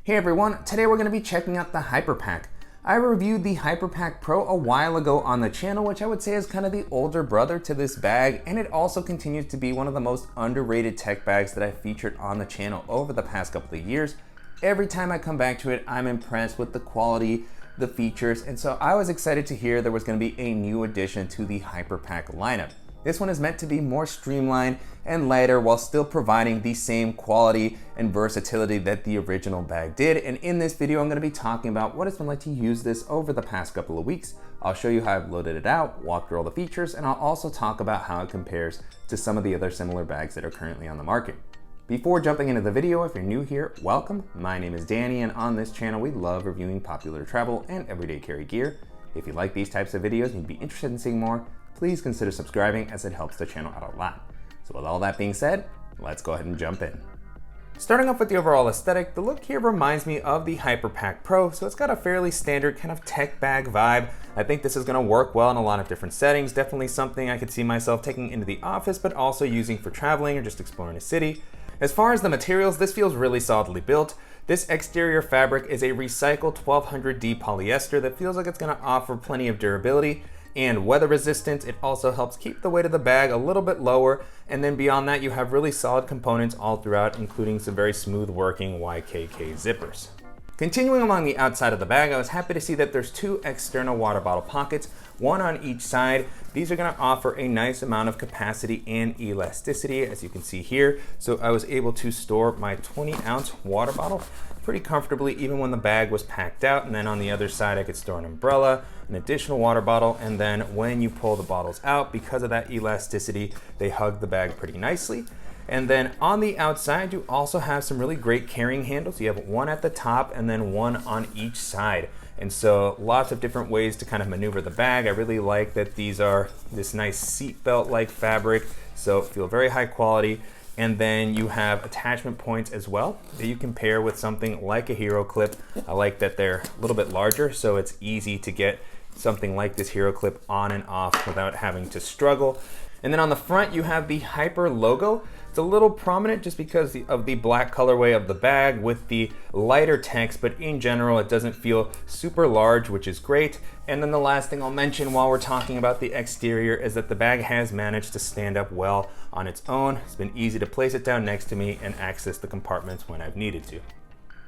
Hey everyone, today we're going to be checking out the HyperPack. I reviewed the HyperPack Pro a while ago on the channel, which I would say is kind of the older brother to this bag, and it also continues to be one of the most underrated tech bags that I've featured on the channel over the past couple of years. Every time I come back to it, I'm impressed with the quality, the features, and so I was excited to hear there was going to be a new addition to the HyperPack lineup. This one is meant to be more streamlined and lighter while still providing the same quality and versatility that the original bag did. And in this video, I'm going to be talking about what it's been like to use this over the past couple of weeks. I'll show you how I've loaded it out, walk through all the features, and I'll also talk about how it compares to some of the other similar bags that are currently on the market. Before jumping into the video, if you're new here, welcome. My name is Danny, and on this channel, we love reviewing popular travel and everyday carry gear. If you like these types of videos and you'd be interested in seeing more, please consider subscribing as it helps the channel out a lot. So with all that being said, let's go ahead and jump in. Starting off with the overall aesthetic, the look here reminds me of the HyperPack Pro, so it's got a fairly standard kind of tech bag vibe. I think this is going to work well in a lot of different settings, definitely something I could see myself taking into the office, but also using for traveling or just exploring a city. As far as the materials, this feels really solidly built. This exterior fabric is a recycled 1200D polyester that feels like it's going to offer plenty of durability and weather resistance. It also helps keep the weight of the bag a little bit lower, and then beyond that you have really solid components all throughout, including some very smooth working YKK zippers. Continuing along the outside of the bag, I was happy to see that there's two external water bottle pockets, one on each side. These are going to offer a nice amount of capacity and elasticity, as you can see here. So I was able to store my 20-ounce water bottle pretty comfortably even when the bag was packed out. And then on the other side I could store an umbrella, an additional water bottle, and then when you pull the bottles out, because of that elasticity, they hug the bag pretty nicely. And then on the outside, you also have some really great carrying handles. You have one at the top and then one on each side. And so lots of different ways to kind of maneuver the bag. I really like that these are this nice seatbelt-like fabric, so feel very high quality. And then you have attachment points as well that you can pair with something like a Hero Clip. I like that they're a little bit larger, so it's easy to get something like this Hero Clip on and off without having to struggle. And then on the front, you have the Hyper logo. It's a little prominent just because of the black colorway of the bag with the lighter text, but in general, it doesn't feel super large, which is great. And then the last thing I'll mention while we're talking about the exterior is that the bag has managed to stand up well on its own. It's been easy to place it down next to me and access the compartments when I've needed to.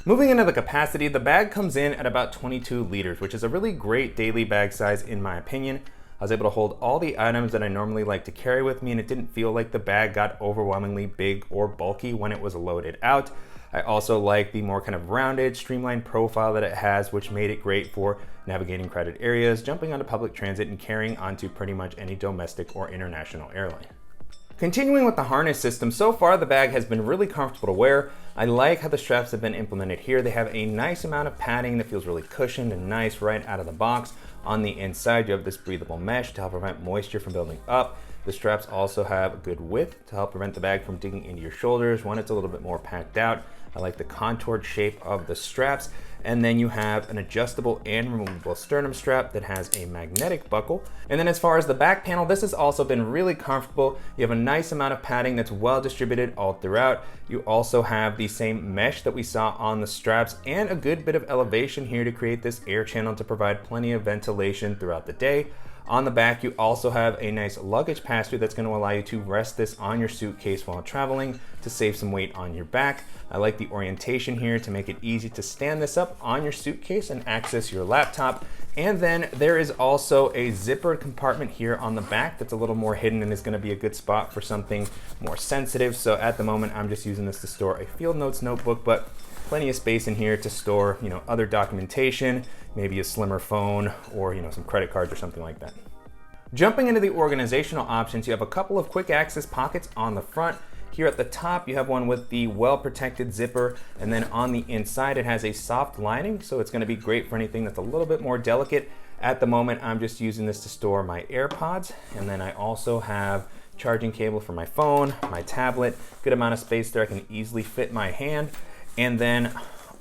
Moving into the capacity, the bag comes in at about 22 liters, which is a really great daily bag size in my opinion. I was able to hold all the items that I normally like to carry with me, and it didn't feel like the bag got overwhelmingly big or bulky when it was loaded out. I also like the more kind of rounded, streamlined profile that it has, which made it great for navigating crowded areas, jumping onto public transit, and carrying onto pretty much any domestic or international airline. Continuing with the harness system, so far the bag has been really comfortable to wear. I like how the straps have been implemented here. They have a nice amount of padding that feels really cushioned and nice right out of the box. On the inside, you have this breathable mesh to help prevent moisture from building up. The straps also have a good width to help prevent the bag from digging into your shoulders when it's a little bit more packed out. I like the contoured shape of the straps. And then you have an adjustable and removable sternum strap that has a magnetic buckle. And then as far as the back panel, this has also been really comfortable. You have a nice amount of padding that's well distributed all throughout. You also have the same mesh that we saw on the straps and a good bit of elevation here to create this air channel to provide plenty of ventilation throughout the day. On the back, you also have a nice luggage pass-through that's going to allow you to rest this on your suitcase while traveling to save some weight on your back. I like the orientation here to make it easy to stand this up on your suitcase and access your laptop. And then there is also a zippered compartment here on the back that's a little more hidden and is going to be a good spot for something more sensitive. So at the moment, I'm just using this to store a field notes notebook, but plenty of space in here to store, other documentation, maybe a slimmer phone or, some credit cards or something like that. Jumping into the organizational options, you have a couple of quick access pockets on the front. Here at the top, you have one with the well-protected zipper, and then on the inside, it has a soft lining, so it's going to be great for anything that's a little bit more delicate. At the moment, I'm just using this to store my AirPods, and then I also have charging cable for my phone, my tablet, good amount of space there. I can easily fit my hand. And then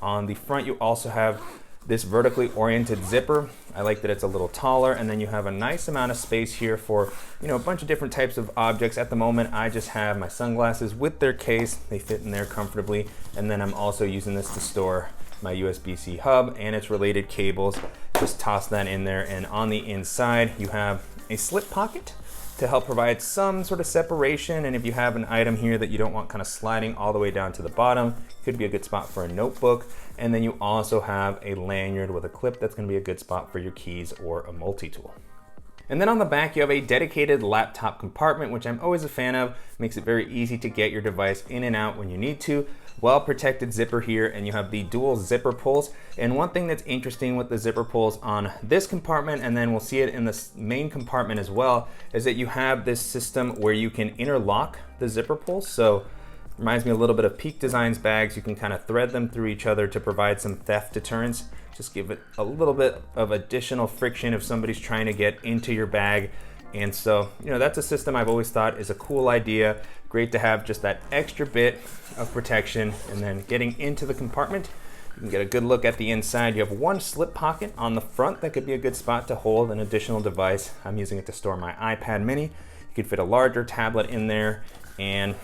on the front, you also have this vertically oriented zipper. I like that it's a little taller, and then you have a nice amount of space here for, a bunch of different types of objects. At the moment, I just have my sunglasses with their case. They fit in there comfortably. And then I'm also using this to store my USB-C hub and its related cables. Just toss that in there, and on the inside you have a slip pocket to help provide some sort of separation. And if you have an item here that you don't want kind of sliding all the way down to the bottom, could be a good spot for a notebook. And then you also have a lanyard with a clip that's gonna be a good spot for your keys or a multi-tool. And then on the back, you have a dedicated laptop compartment, which I'm always a fan of. Makes it very easy to get your device in and out when you need to. Well protected zipper here, and you have the dual zipper pulls. And one thing that's interesting with the zipper pulls on this compartment, and then we'll see it in the main compartment as well, is that you have this system where you can interlock the zipper pulls. So reminds me a little bit of Peak Designs bags. You can kind of thread them through each other to provide some theft deterrence. Just give it a little bit of additional friction if somebody's trying to get into your bag. And so, you know, that's a system I've always thought is a cool idea. Great to have just that extra bit of protection. And then getting into the compartment, you can get a good look at the inside. You have one slip pocket on the front that could be a good spot to hold an additional device. I'm using it to store my iPad mini. You could fit a larger tablet in there, and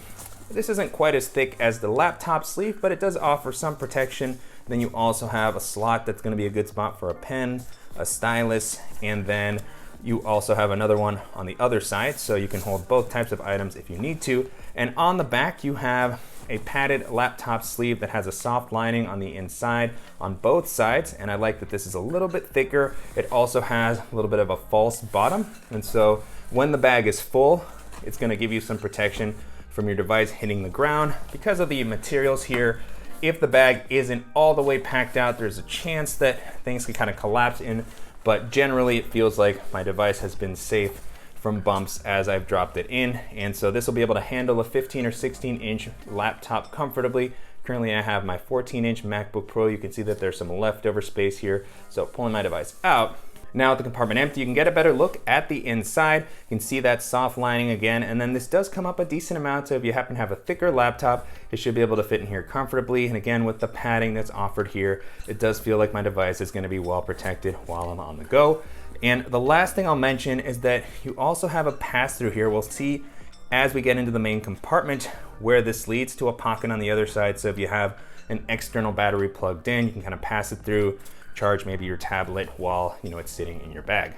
this isn't quite as thick as the laptop sleeve, but it does offer some protection. Then you also have a slot that's gonna be a good spot for a pen, a stylus, and then you also have another one on the other side, so you can hold both types of items if you need to. And on the back, you have a padded laptop sleeve that has a soft lining on the inside on both sides, and I like that this is a little bit thicker. It also has a little bit of a false bottom, and so when the bag is full, it's gonna give you some protection from your device hitting the ground. Because of the materials here, if the bag isn't all the way packed out, there's a chance that things can kind of collapse in, but generally it feels like my device has been safe from bumps as I've dropped it in. And so this will be able to handle a 15 or 16 inch laptop comfortably. Currently I have my 14-inch MacBook Pro. You can see that there's some leftover space here. So pulling my device out. Now with the compartment empty, you can get a better look at the inside. You can see that soft lining again, and then this does come up a decent amount, so if you happen to have a thicker laptop, it should be able to fit in here comfortably. And again, with the padding that's offered here, it does feel like my device is gonna be well protected while I'm on the go. And the last thing I'll mention is that you also have a pass-through here. We'll see as we get into the main compartment where this leads to a pocket on the other side. So if you have an external battery plugged in, you can kind of pass it through, charge maybe your tablet while it's sitting in your bag.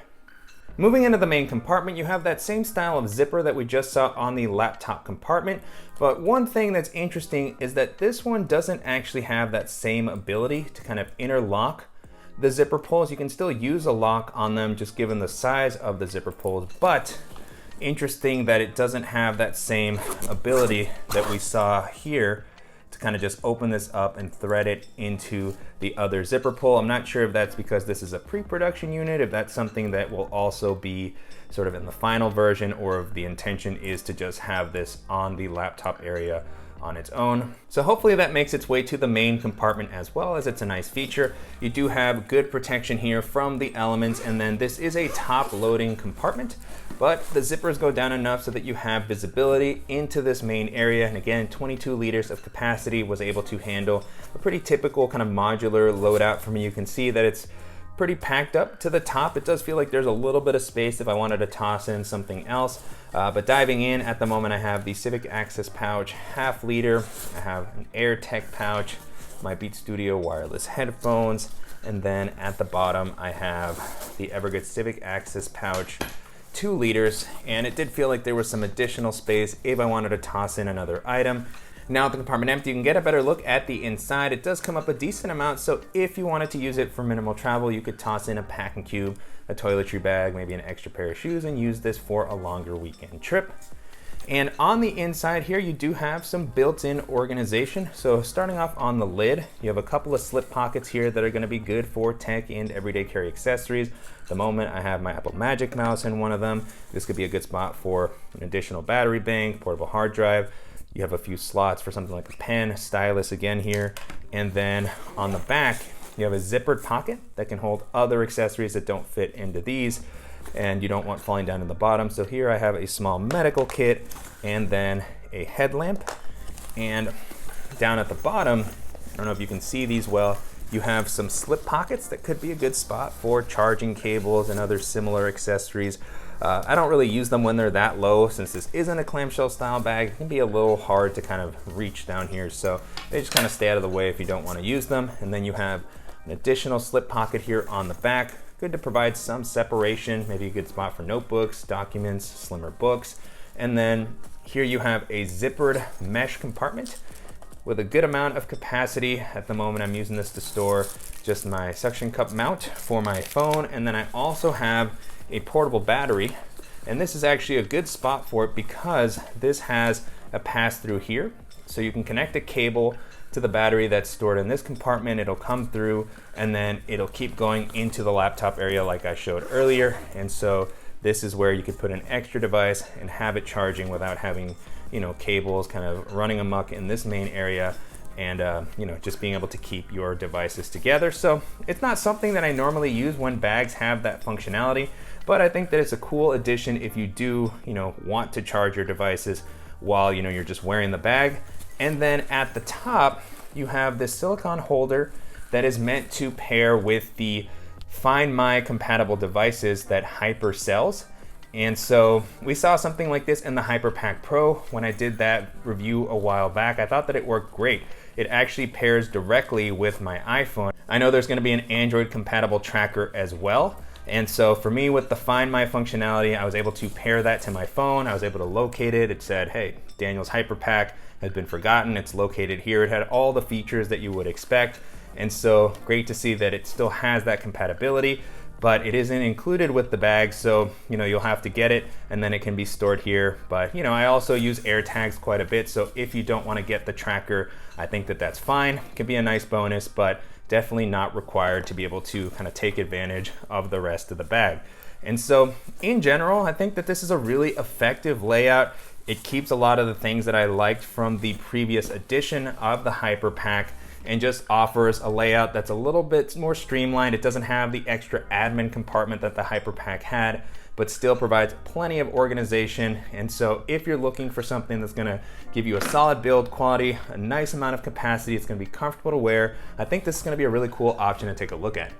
Moving into the main compartment, you have that same style of zipper that we just saw on the laptop compartment, but one thing that's interesting is that this one doesn't actually have that same ability to kind of interlock the zipper pulls. You can still use a lock on them just given the size of the zipper pulls, but interesting that it doesn't have that same ability that we saw here to kind of just open this up and thread it into the other zipper pull. I'm not sure if that's because this is a pre-production unit, if that's something that will also be sort of in the final version, or if the intention is to just have this on the laptop area on its own. So hopefully that makes its way to the main compartment as well, as it's a nice feature. You do have good protection here from the elements, and then this is a top loading compartment, but the zippers go down enough so that you have visibility into this main area. And again, 22 liters of capacity was able to handle a pretty typical kind of modular loadout for me. You can see that it's pretty packed up to the top. It does feel like there's a little bit of space if I wanted to toss in something else. But diving in at the moment, I have the Civic Access pouch, half liter. I have an AirTech pouch, my Beat Studio wireless headphones, and then at the bottom, I have the Evergood Civic Access pouch, 2 liters. And it did feel like there was some additional space if I wanted to toss in another item. Now with the compartment empty, you can get a better look at the inside. It does come up a decent amount, so if you wanted to use it for minimal travel, you could toss in a pack and cube, a toiletry bag, maybe an extra pair of shoes, and use this for a longer weekend trip. And on the inside here, you do have some built-in organization. So starting off on the lid, you have a couple of slip pockets here that are gonna be good for tech and everyday carry accessories. At the moment, I have my Apple Magic Mouse in one of them. This could be a good spot for an additional battery bank, portable hard drive. You have a few slots for something like a pen, stylus again here. And then on the back, you have a zippered pocket that can hold other accessories that don't fit into these, and you don't want falling down to the bottom. So here I have a small medical kit and then a headlamp. And down at the bottom, I don't know if you can see these well, you have some slip pockets that could be a good spot for charging cables and other similar accessories. I don't really use them when they're that low, since this isn't a clamshell style bag. It can be a little hard to kind of reach down here, so they just kind of stay out of the way if you don't want to use them. And then you have an additional slip pocket here on the back, good to provide some separation, maybe a good spot for notebooks, documents, slimmer books. And then here you have a zippered mesh compartment with a good amount of capacity. At the moment, I'm using this to store just my suction cup mount for my phone. And then I also have a portable battery. And this is actually a good spot for it because this has a pass through here. So you can connect a cable to the battery that's stored in this compartment. It'll come through and then it'll keep going into the laptop area like I showed earlier. And so this is where you could put an extra device and have it charging without having, you know, cables kind of running amok in this main area, and you know, just being able to keep your devices together. So it's not something that I normally use when bags have that functionality, but I think that it's a cool addition if you do, you know, want to charge your devices while, you know, you're just wearing the bag. And then at the top, you have this silicone holder that is meant to pair with the Find My compatible devices that Hyper sells. And so we saw something like this in the HyperPack Pro. When I did that review a while back, I thought that it worked great. It actually pairs directly with my iPhone. I know there's going to be an Android compatible tracker as well. And so for me, with the Find My functionality, I was able to pair that to my phone. I was able to locate it. It said, hey, Daniel's HyperPack has been forgotten. It's located here. It had all the features that you would expect. And so great to see that it still has that compatibility, but it isn't included with the bag. So, you know, you'll have to get it and then it can be stored here. But, you know, I also use AirTags quite a bit. So if you don't want to get the tracker, I think that that's fine. It can be a nice bonus, but definitely not required to be able to kind of take advantage of the rest of the bag. And so in general, I think that this is a really effective layout. It keeps a lot of the things that I liked from the previous edition of the HyperPack, and just offers a layout that's a little bit more streamlined. It doesn't have the extra admin compartment that the HyperPack had, but still provides plenty of organization. And so if you're looking for something that's gonna give you a solid build quality, a nice amount of capacity, it's gonna be comfortable to wear, I think this is gonna be a really cool option to take a look at.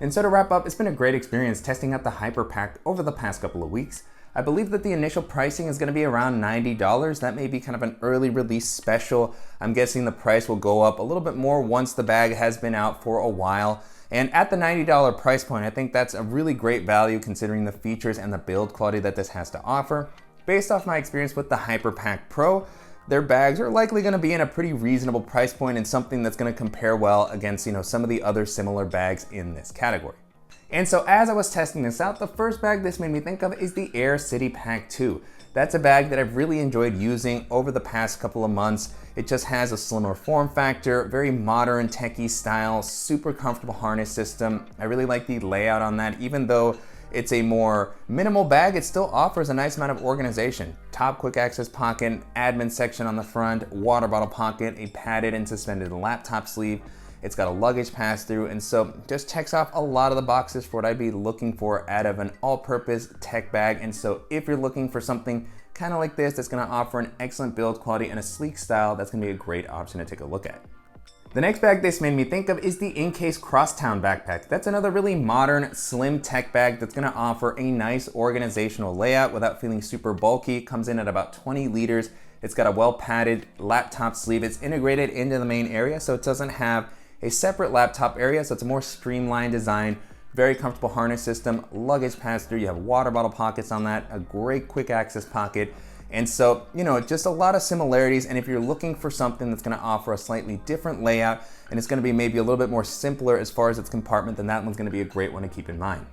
And so to wrap up, it's been a great experience testing out the HyperPack over the past couple of weeks. I believe that the initial pricing is going to be around $90. That may be kind of an early release special. I'm guessing the price will go up a little bit more once the bag has been out for a while. And at the $90 price point, I think that's a really great value considering the features and the build quality that this has to offer. Based off my experience with the HyperPack Pro, their bags are likely going to be in a pretty reasonable price point and something that's going to compare well against, you know, some of the other similar bags in this category. And so as I was testing this out, the first bag this made me think of is the Air City Pack 2. That's a bag that I've really enjoyed using over the past couple of months. It just has a slimmer form factor, very modern techie style, super comfortable harness system. I really like the layout on that. Even though it's a more minimal bag, it still offers a nice amount of organization. Top quick access pocket, admin section on the front, water bottle pocket, a padded and suspended laptop sleeve. It's got a luggage pass through, and so just checks off a lot of the boxes for what I'd be looking for out of an all-purpose tech bag. And so if you're looking for something kind of like this that's going to offer an excellent build quality and a sleek style, that's going to be a great option to take a look at. The next bag this made me think of is the InCase Crosstown backpack. That's another really modern, slim tech bag that's going to offer a nice organizational layout without feeling super bulky. It comes in at about 20 liters. It's got a well-padded laptop sleeve. It's integrated into the main area, so it doesn't have a separate laptop area, so it's a more streamlined design, very comfortable harness system, luggage pass through, you have water bottle pockets on that, a great quick access pocket. And so, you know, just a lot of similarities. And if you're looking for something that's gonna offer a slightly different layout, and it's gonna be maybe a little bit more simpler as far as its compartment, then that one's gonna be a great one to keep in mind.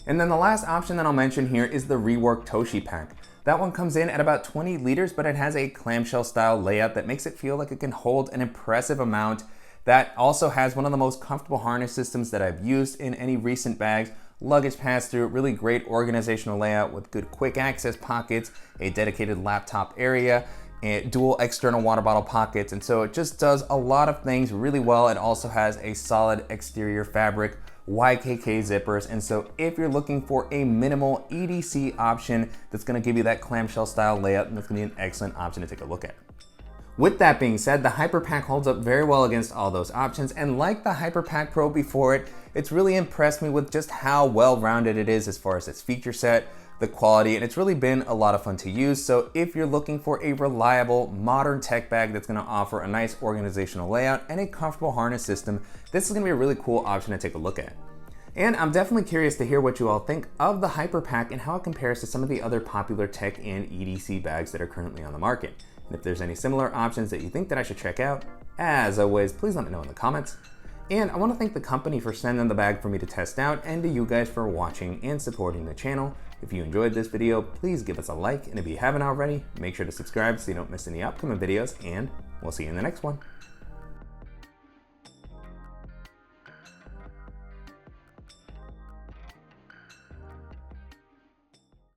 And then the last option that I'll mention here is the Rework Toshi Pack. That one comes in at about 20 liters, but it has a clamshell style layout that makes it feel like it can hold an impressive amount. That also has one of the most comfortable harness systems that I've used in any recent bags. Luggage pass through, really great organizational layout with good quick access pockets, a dedicated laptop area, and dual external water bottle pockets. And so it just does a lot of things really well. It also has a solid exterior fabric, YKK zippers. And so if you're looking for a minimal EDC option that's gonna give you that clamshell style layout, then that's gonna be an excellent option to take a look at. With that being said, the HyperPack holds up very well against all those options, and like the HyperPack Pro before it, it's really impressed me with just how well-rounded it is as far as its feature set. the quality, and it's really been a lot of fun to use. So if you're looking for a reliable, modern tech bag that's gonna offer a nice organizational layout and a comfortable harness system, this is gonna be a really cool option to take a look at. And I'm definitely curious to hear what you all think of the HyperPack and how it compares to some of the other popular tech and EDC bags that are currently on the market. And if there's any similar options that you think that I should check out, as always, please let me know in the comments. And I want to thank the company for sending the bag for me to test out, and to you guys for watching and supporting the channel. If you enjoyed this video, please give us a like, and if you haven't already, make sure to subscribe so you don't miss any upcoming videos, and we'll see you in the next one.